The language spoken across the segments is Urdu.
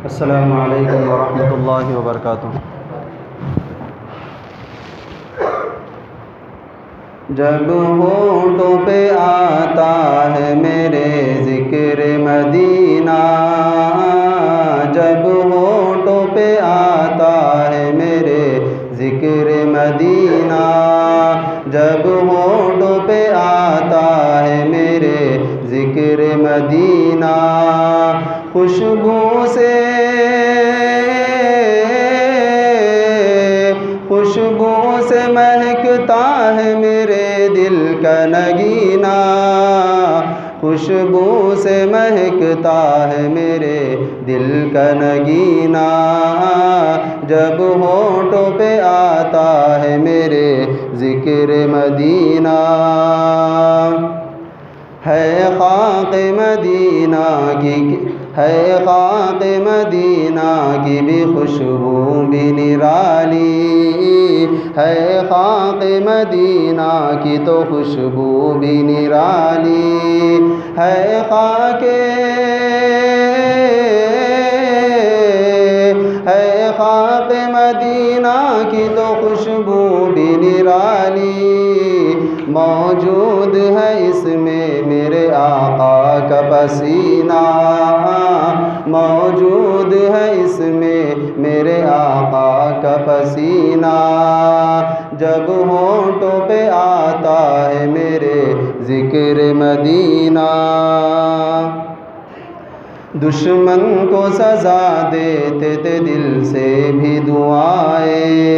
السلام علیکم ورحمۃ اللہ وبرکاتہ۔ جب ہونٹوں پہ آتا ہے میرے ذکر مدینہ، جب ہونٹوں پہ آتا ہے میرے ذکر مدینہ، جب ہونٹوں پہ آتا ہے میرے ذکر مدینہ، خوشبو سے مہکتا ہے میرے دل کا نگینہ، خوشبو سے مہکتا ہے میرے دل کا نگینہ، جب ہونٹوں پہ آتا ہے میرے ذکر مدینہ۔ ہے خاک مدینہ کی بھی خوشبو بھی نرالی، ہے خاک مدینہ کی تو خوشبو بھی نرالی، ہے خاک مدینہ کی تو خوشبو بھی نرالی، موجود ہے اس میں میرے آقا کا پسینہ، موجود ہے اس میں میرے آقا کا پسینہ، جب ہونٹوں پہ آتا ہے میرے ذکر مدینہ۔ دشمن کو سزا دیتے تھے دل سے بھی دعائیں،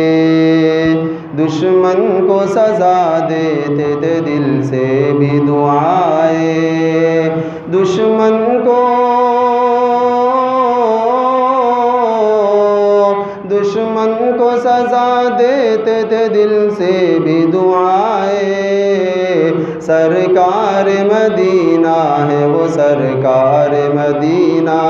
دشمن کو سزا دیتے تھے دل سے بھی دعائیں، دشمن کو سزا دیتے تھے دل سے بھی دعائیں، سرکار مدینہ ہے وہ سرکار مدینہ،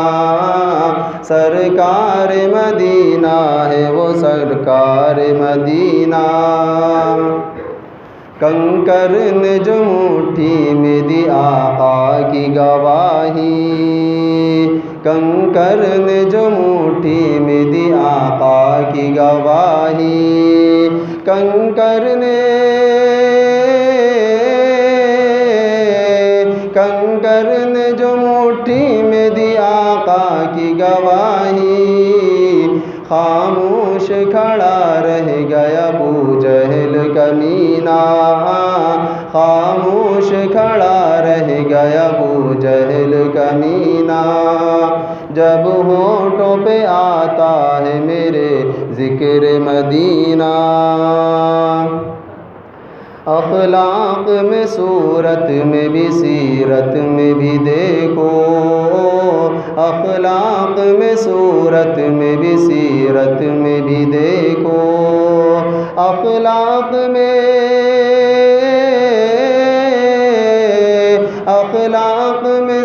سرکار مدینہ ہے وہ سرکار مدینہ، کنکر نے جو مٹھی میں دی آقا کی گواہی، کنکر نے جو مٹھی میں دی آقا کی گواہی، کنکر نے جو مٹھی میں دی آقا کی گواہی، خاموش کھڑا رہ گیا ابو جہل کمینہ، خاموش کھڑا رہ گیا ابو جہل کمینہ، جب ہونٹوں پہ آتا ہے میرے ذکر مدینہ۔ اخلاق میں صورت میں بھی سیرت میں بھی دیکھو، اخلاق میں صورت میں بھی سیرت میں بھی دیکھو، اخلاق میں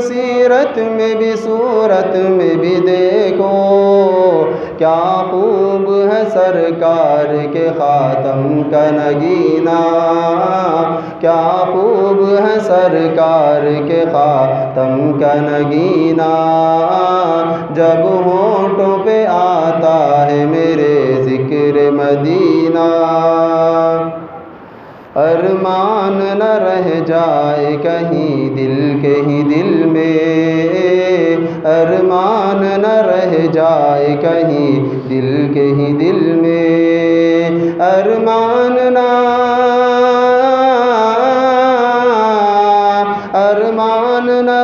سیرت میں بھی صورت میں بھی دیکھو، کیا خوب ہے سرکار کے خاتم کا نگینہ، کیا خوب ہے سرکار کے خاتم کا نگینہ، جب ہونٹوں پہ آتا ہے میرے ذکر مدینہ، ارمان نہ رہ جائے کہیں دل میں، ارمان نہ رہ جائے کہیں دل میں، ارمان نہ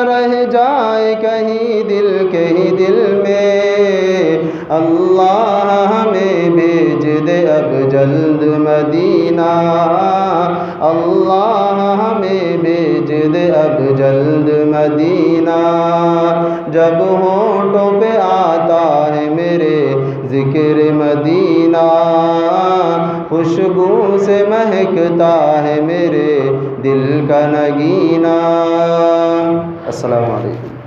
رہ جائے کہیں دل میں، اللہ ہمیں بھیج دے اب جلد مدینہ، اللہ ہمیں بھیج دے اب جلد مدینہ، جب ہونٹوں پہ آتا ہے میرے ذکر مدینہ، خوشبو سے مہکتا ہے میرے دل کا نگینہ۔ السلام علیکم۔